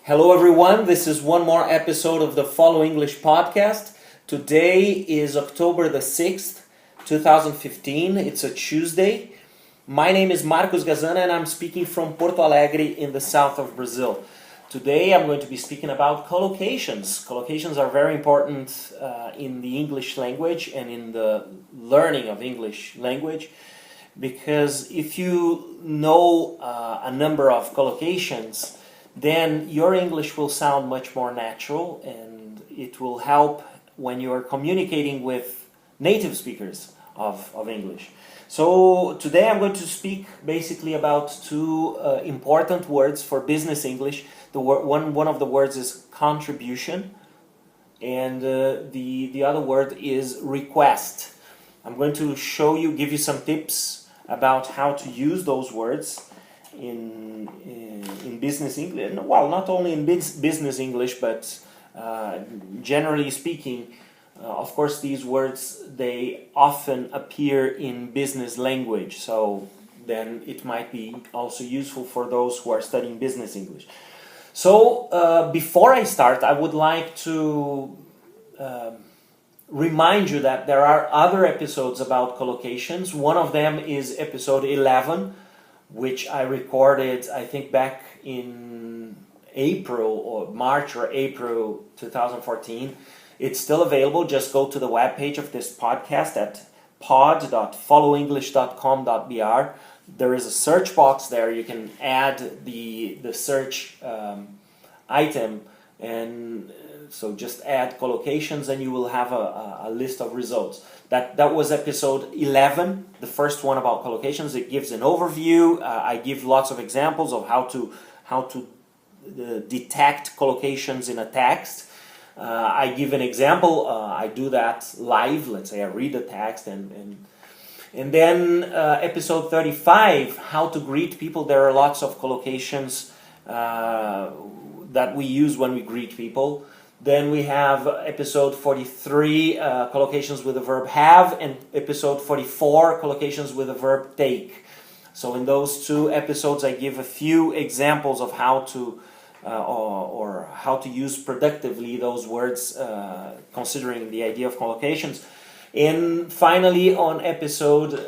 Hello everyone, this is one more episode of the Follow English podcast. Today is October the 6th, 2015. It's a Tuesday. My name is Marcos Gazana and I'm speaking from Porto Alegre in the south of Brazil. Today I'm going to be speaking about collocations. Collocations are very important in the English language and in the learning of English language, because if you know a number of collocations, then your English will sound much more natural and it will help when you are communicating with native speakers of English. So today I'm going to speak basically about two important words for business English. One of the words is contribution, and the other word is request. I'm going to give you some tips about how to use those words in business English. Well, not only in business English, but generally speaking. Of course, these words, they often appear in business language, so then it might be also useful for those who are studying business English. So before I start, I would like to remind you that there are other episodes about collocations. One of them is episode 11, which I recorded, I think, back in March or April 2014. It's still available. Just go to the webpage of this podcast at pod.followenglish.com.br. There is a search box there. You can add the search item, and so just add collocations and you will have a list of results. That was episode 11, the first one about collocations. It gives an overview. I give lots of examples of how to detect collocations in a text. I give an example. I do that live. Let's say I read the text and then episode 35, how to greet people. There are lots of collocations that we use when we greet people. Then we have episode 43, collocations with the verb have, and episode 44, collocations with the verb take. So in those two episodes, I give a few examples of how to or how to use productively those words, considering the idea of collocations. And finally, on episode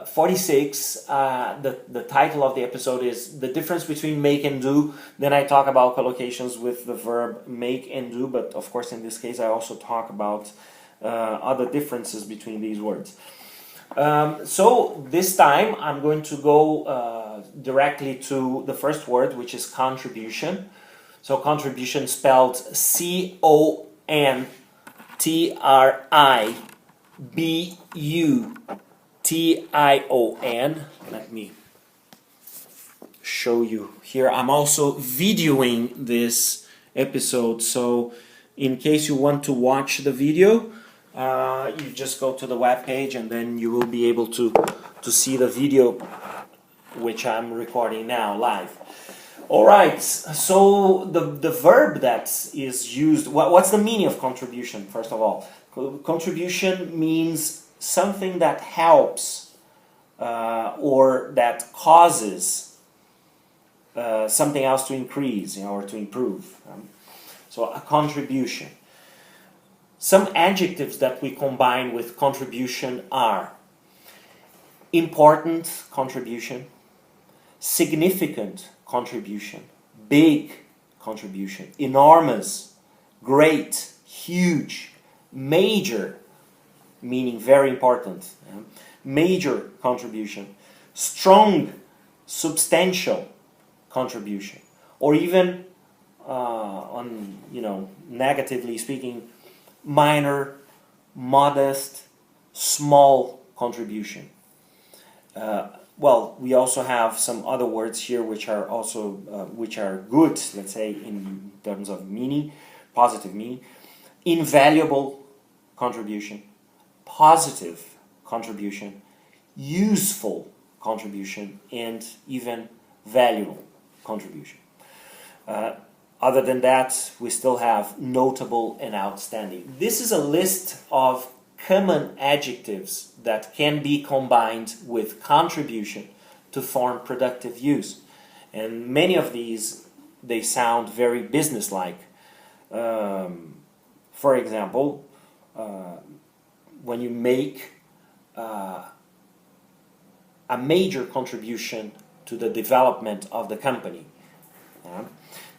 46, the title of the episode is The Difference Between Make and Do. Then I talk about collocations with the verb make and do, but of course in this case I also talk about other differences between these words. So this time I'm going to go directly to the first word, which is contribution. So contribution spelled CONTRIBUTION. Let me show you here. I'm also videoing this episode, so in case you want to watch the video, you just go to the webpage and then you will be able to see the video which I'm recording now live. Alright, so the verb that is used, what's the meaning of contribution, first of all? Contribution means something that helps or that causes something else to increase, or to improve. So a contribution. Some adjectives that we combine with contribution are important contribution, significant contribution, big contribution, enormous, great, huge, major, meaning very important, major contribution, strong, substantial contribution, or even negatively speaking, minor, modest, small contribution. We also have some other words here which are good, let's say, in terms of meaning, positive meaning. Invaluable contribution, positive contribution, useful contribution, and even valuable contribution. Other than that, we still have notable and outstanding. This is a list of common adjectives that can be combined with contribution to form productive use. And many of these they sound very businesslike. For example, when you make a major contribution to the development of the company.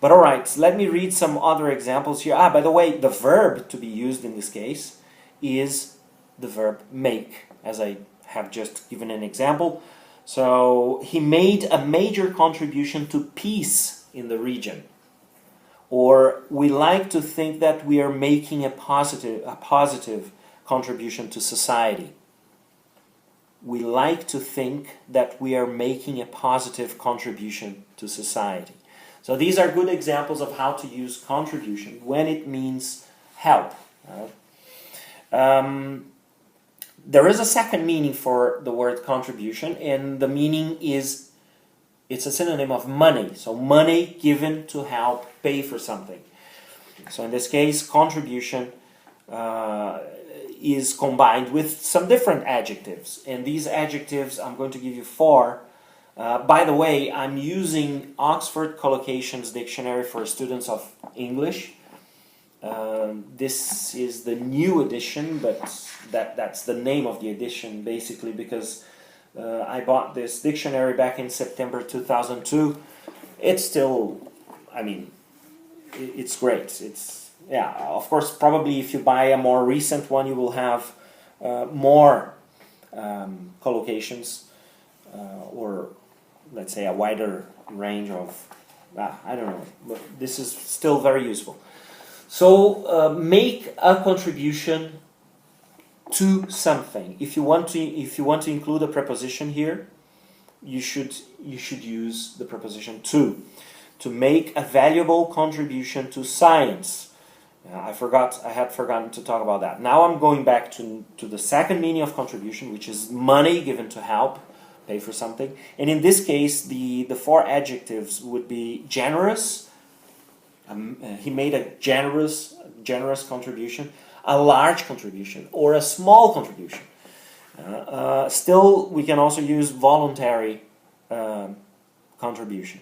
But all right, let me read some other examples here. By the way, the verb to be used in this case is the verb make, as I have just given an example. So he made a major contribution to peace in the region. Or we like to think that we are making a positive contribution to society. We like to think that we are making a positive contribution to society. So these are good examples of how to use contribution when it means help. There is a second meaning for the word contribution, and the meaning is, it's a synonym of money. So money given to help pay for something. So in this case, contribution is combined with some different adjectives. And these adjectives, I'm going to give you 4. By the way, I'm using Oxford Collocations Dictionary for students of English. This is the new edition, but that's the name of the edition basically, because I bought this dictionary back in September 2002. It's still, I mean, it's great. It's, yeah, of course, probably if you buy a more recent one, you will have more collocations, or let's say a wider range of, I don't know, but this is still very useful. So make a contribution to something. If you want to include a preposition here, you should use the preposition to make a valuable contribution to science. I had forgotten to talk about that. Now I'm going back to the second meaning of contribution, which is money given to help pay for something. And in this case, the 4 adjectives would be generous. He made a generous contribution, a large contribution, or a small contribution. Still, we can also use voluntary contribution.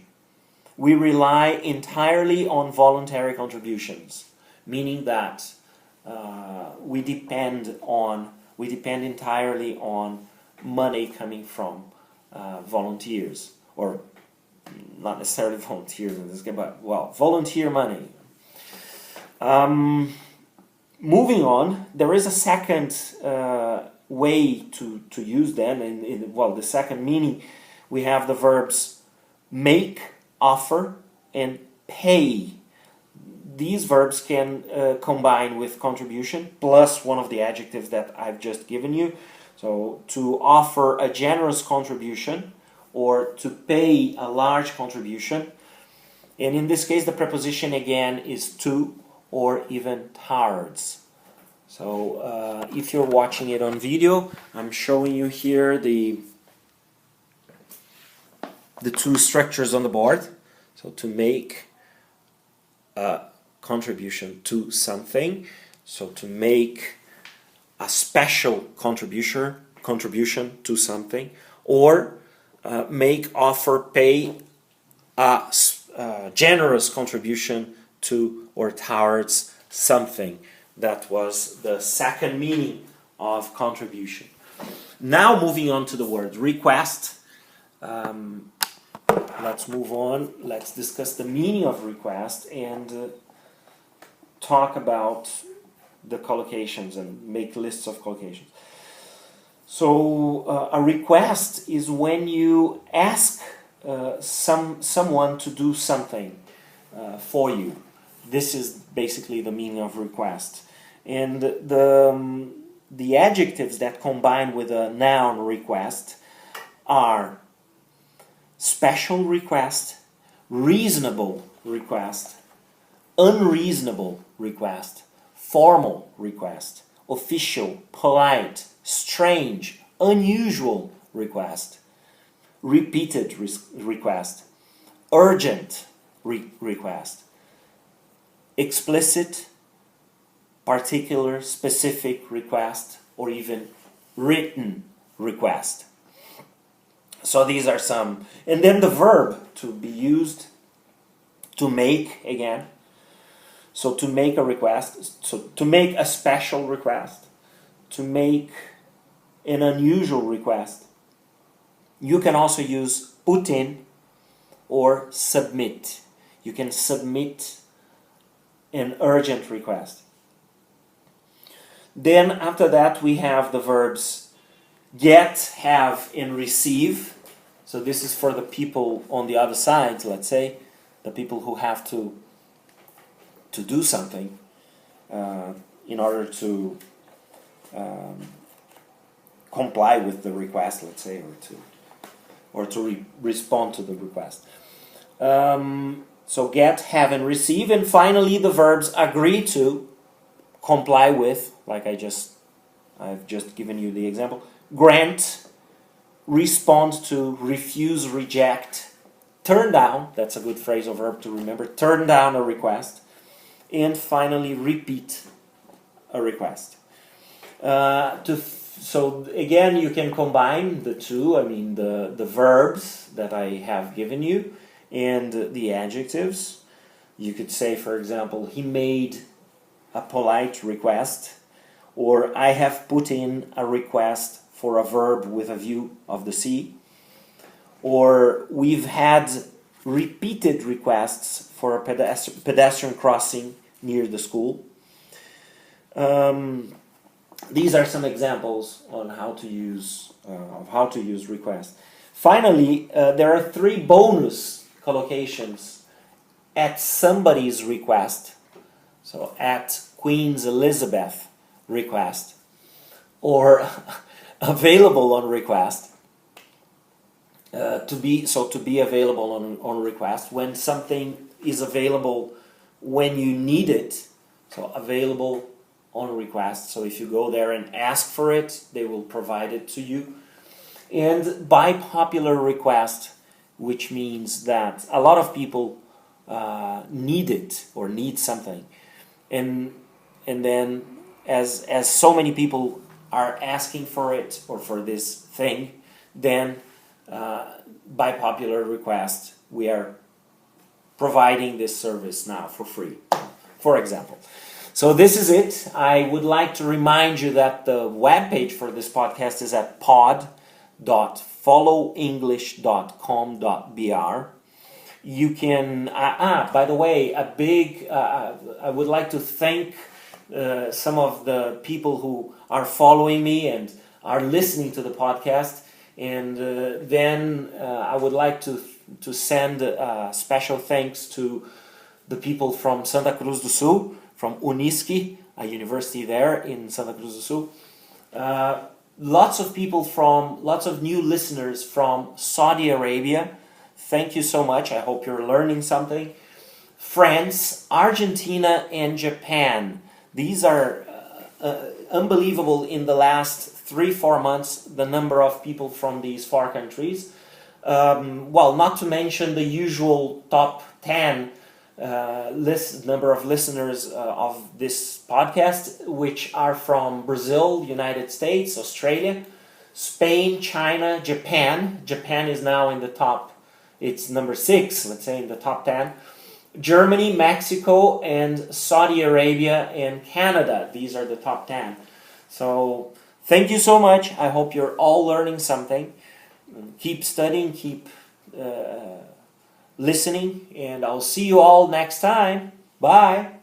We rely entirely on voluntary contributions, meaning that we depend entirely on money coming from volunteers, or not necessarily volunteers in this case, but volunteer money. Moving on, there is a second way to use them. The second meaning, we have the verbs make, offer, and pay. These verbs can combine with contribution plus one of the adjectives that I've just given you. So to offer a generous contribution, or to pay a large contribution. And in this case, the preposition again is to, or even towards. So if you're watching it on video, I'm showing you here the 2 structures on the board. So to make a contribution to something, so to make a special contribution to something, or make, offer, pay a generous contribution to or towards something. That was the second meaning of contribution. Now moving on to the word request. Let's move on. Let's discuss the meaning of request and talk about the collocations and make lists of collocations. So a request is when you ask someone to do something for you. This is basically the meaning of request. And the adjectives that combine with a noun request are special request, reasonable request, unreasonable request, formal request, official, polite, strange, unusual request, repeated request, urgent request, explicit, particular, specific request, or even written request. So these are some. And then the verb to be used to make again. So to make a request, so to make a special request, to make an unusual request. You can also use put in or submit. You can submit an urgent request. Then after that we have the verbs get, have, and receive. So this is for the people on the other side, let's say, the people who have to do something in order to comply with the request, let's say, or to respond to the request. So get, have, and receive, and finally the verbs agree to, comply with, like I've just given you the example, grant, respond to, refuse, reject, turn down, that's a good phrasal verb to remember, turn down a request, and finally repeat a request. So again, you can combine the two, I mean the verbs that I have given you and the adjectives. You could say, for example, he made a polite request, or I have put in a request for a verb with a view of the sea, or we've had repeated requests for a pedestrian crossing near the school. These are some examples on how to use request. Finally, there are 3 bonus collocations at somebody's request. So at Queen's Elizabeth request, or available on request. To be available on request, when something is available when you need it. So available on request. So if you go there and ask for it, they will provide it to you. And by popular request, which means that a lot of people need it or need something, and then as so many people are asking for it or for this thing, then by popular request we are providing this service now for free, for example. So this is it. I would like to remind you that the webpage for this podcast is at pod.followenglish.com.br. You can, by the way, I would like to thank some of the people who are following me and are listening to the podcast. And then I would like to send special thanks to the people from Santa Cruz do Sul, from Unisc, a university there in Santa Cruz do Sul. Lots of new listeners from Saudi Arabia. Thank you so much. I hope you're learning something. France, Argentina, and Japan. These are unbelievable in the last 3-4 months, the number of people from these 4 countries. Not to mention the usual top 10 number of listeners of this podcast, which are from Brazil, United States, Australia, Spain, China, Japan. Japan is now in the top, it's number 6, let's say, in the top 10. Germany, Mexico, and Saudi Arabia, and Canada. These are the top 10. So thank you so much. I hope you're all learning something. Keep studying, keep listening, and I'll see you all next time. Bye.